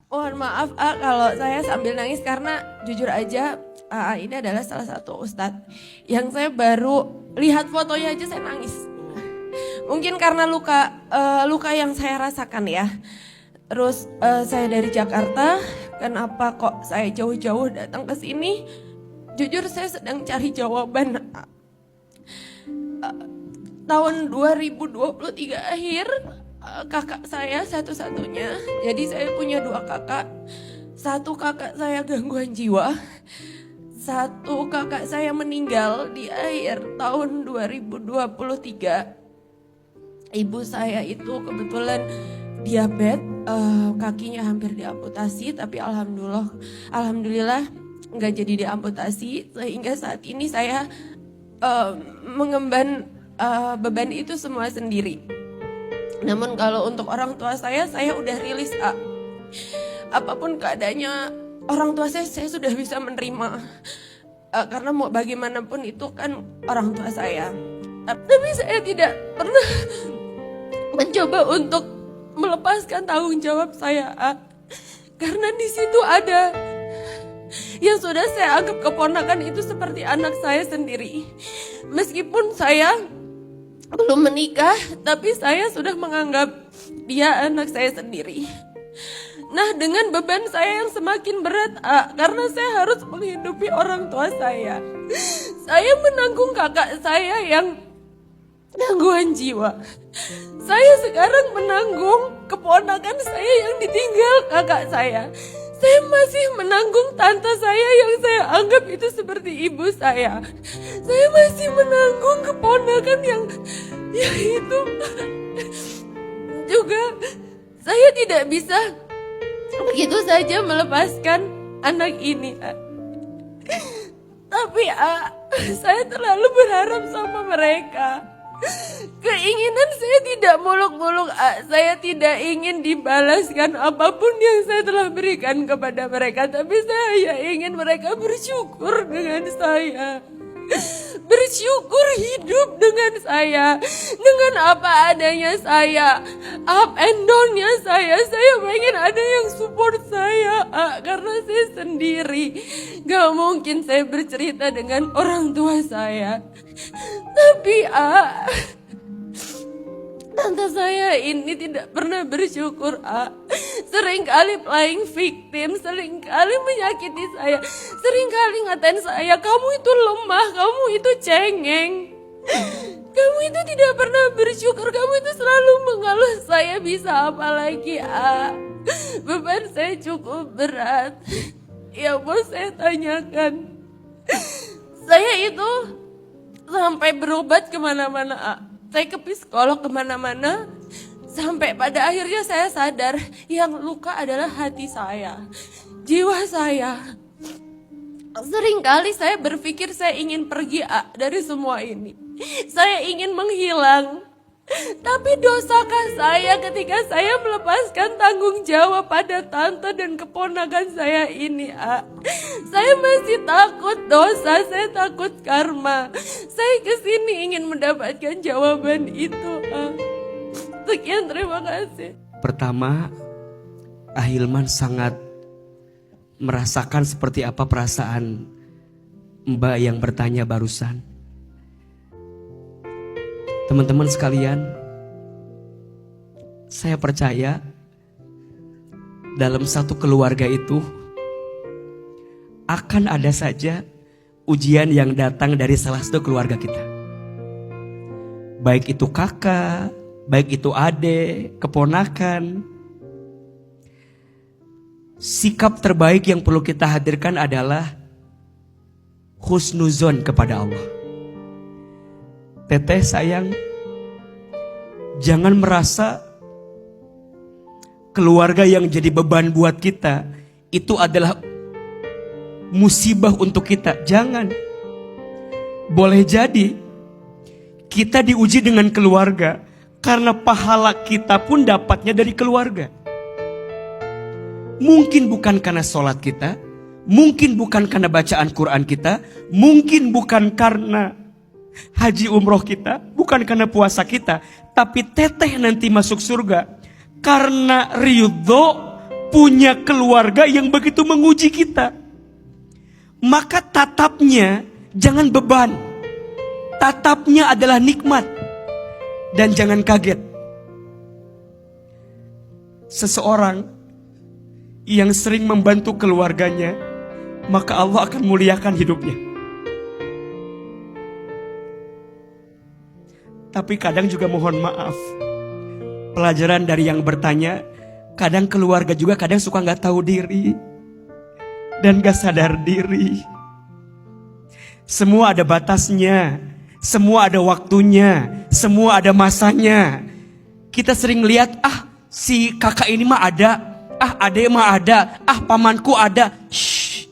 Mohon maaf kalau saya sambil nangis karena jujur aja ini adalah salah satu ustadz yang saya baru lihat fotonya aja saya nangis. Mungkin karena luka yang saya rasakan ya. Terus saya dari Jakarta, kenapa kok saya jauh-jauh datang ke sini? Jujur saya sedang cari jawaban. Tahun 2023 akhir kakak saya satu-satunya. Jadi saya punya 2 kakak. Satu kakak saya gangguan jiwa. Satu kakak saya meninggal di akhir tahun 2023. Ibu saya itu kebetulan diabetes, kakinya hampir diamputasi, tapi alhamdulillah nggak jadi diamputasi, sehingga saat ini saya mengemban beban itu semua sendiri. Namun kalau untuk orang tua saya udah rilis apapun keadaannya orang tua saya sudah bisa menerima, karena mau bagaimanapun itu kan orang tua saya. Tapi saya tidak pernah mencoba untuk melepaskan tanggung jawab saya, karena di situ ada yang sudah saya anggap keponakan itu seperti anak saya sendiri. Meskipun saya belum menikah, tapi saya sudah menganggap dia anak saya sendiri. Nah, dengan beban saya yang semakin berat, karena saya harus menghidupi orang tua saya. Saya menanggung kakak saya yang gangguan jiwa. Saya sekarang menanggung keponakan saya yang ditinggal kakak saya. Saya masih menanggung tante saya yang saya anggap itu seperti ibu saya. Saya masih menanggung keponakan yang itu juga. Saya tidak bisa begitu saja melepaskan anak ini. Tapi saya terlalu berharap sama mereka. Keinginan saya tidak muluk-muluk. Saya tidak ingin dibalaskan apapun yang saya telah berikan kepada mereka. Tapi saya hanya ingin mereka bersyukur dengan saya. Bersyukur hidup dengan saya. Dengan apa adanya saya. Up and down-nya saya pengen ada yang support saya. Karena saya sendiri. Gak mungkin saya bercerita dengan orang tua saya. Tapi tante saya ini tidak pernah bersyukur. Seringkali playing victim, seringkali menyakiti saya, seringkali ngatain saya, kamu itu lemah, kamu itu cengeng, kamu itu tidak pernah bersyukur, kamu itu selalu mengeluh. Saya bisa apa lagi? Beban saya cukup berat. Ya mau saya tanyakan, saya itu sampai berobat kemana-mana, saya ke psikolog kemana-mana, sampai pada akhirnya saya sadar yang luka adalah hati saya, jiwa saya. Seringkali saya berpikir saya ingin pergi dari semua ini, saya ingin menghilang. Tapi dosakah saya ketika saya melepaskan tanggung jawab pada tante dan keponakan saya ini? Saya masih takut dosa, saya takut karma. Saya kesini ingin mendapatkan jawaban itu. Sekian, terima kasih. Pertama, Ahilman sangat merasakan seperti apa perasaan Mbak yang bertanya barusan. Teman-teman sekalian, saya percaya dalam satu keluarga itu akan ada saja ujian yang datang dari salah satu keluarga kita. Baik itu kakak, baik itu adik, keponakan. Sikap terbaik yang perlu kita hadirkan adalah husnuzon kepada Allah. Teteh sayang, jangan merasa keluarga yang jadi beban buat kita itu adalah musibah untuk kita. Jangan. Boleh jadi kita diuji dengan keluarga karena pahala kita pun dapatnya dari keluarga. Mungkin bukan karena sholat kita, mungkin bukan karena bacaan Quran kita, mungkin bukan karena haji umroh kita, bukan karena puasa kita, tapi teteh nanti masuk surga karena ridho punya keluarga yang begitu menguji kita. Maka tatapnya jangan beban. Tatapnya adalah nikmat. Dan jangan kaget. Seseorang yang sering membantu keluarganya, maka Allah akan muliakan hidupnya. Tapi kadang juga mohon maaf, pelajaran dari yang bertanya, kadang keluarga juga kadang suka gak tahu diri dan gak sadar diri. Semua ada batasnya, semua ada waktunya, semua ada masanya. Kita sering lihat, si kakak ini mah ada, adek mah ada, pamanku ada. Shh.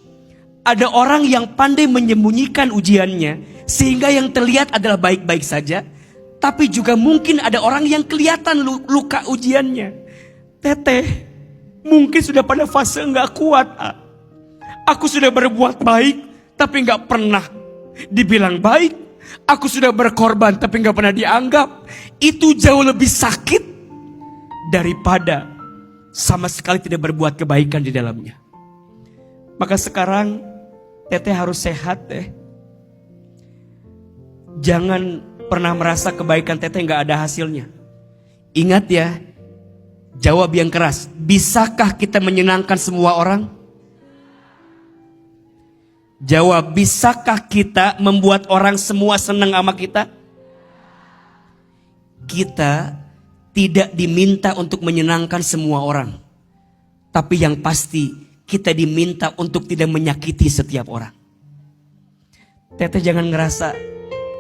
Ada orang yang pandai menyembunyikan ujiannya, sehingga yang terlihat adalah baik-baik saja. Tapi juga mungkin ada orang yang kelihatan luka ujiannya. Teteh, mungkin sudah pada fase enggak kuat. Aku sudah berbuat baik, tapi enggak pernah dibilang baik. Aku sudah berkorban, tapi enggak pernah dianggap. Itu jauh lebih sakit daripada sama sekali tidak berbuat kebaikan di dalamnya. Maka sekarang teteh harus sehat deh. Jangan pernah merasa kebaikan teteh gak ada hasilnya. Ingat ya, jawab yang keras. Bisakah kita menyenangkan semua orang? Jawab, bisakah kita membuat orang semua senang sama kita? Kita tidak diminta untuk menyenangkan semua orang. Tapi yang pasti kita diminta untuk tidak menyakiti setiap orang. Teteh jangan ngerasa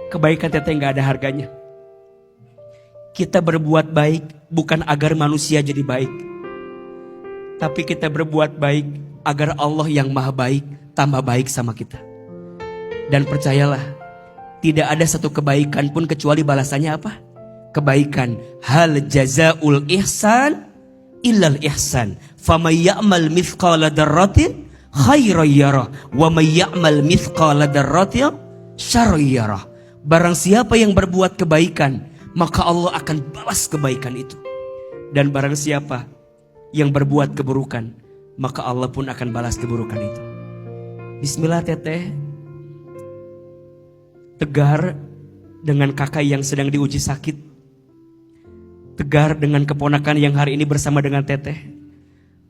kebaikan teteh gak ada harganya. Kita berbuat baik bukan agar manusia jadi baik, tapi kita berbuat baik agar Allah yang maha baik tambah baik sama kita. Dan percayalah, tidak ada satu kebaikan pun kecuali balasannya apa? Kebaikan. Hal jazaul ihsan illal ihsan. Famay ya'mal mithqala dzarratin khairan yarah wa may ya'mal mithqala dzarratin syarran yarah. Barang siapa yang berbuat kebaikan, maka Allah akan balas kebaikan itu. Dan barang siapa yang berbuat keburukan, maka Allah pun akan balas keburukan itu. Bismillah teteh. Tegar dengan kakak yang sedang diuji sakit. Tegar dengan keponakan yang hari ini bersama dengan teteh.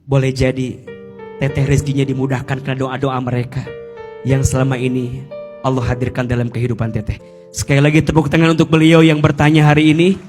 Boleh jadi teteh rezekinya dimudahkan karena doa-doa mereka yang selama ini Allah hadirkan dalam kehidupan teteh. Sekali lagi tepuk tangan untuk beliau yang bertanya hari ini.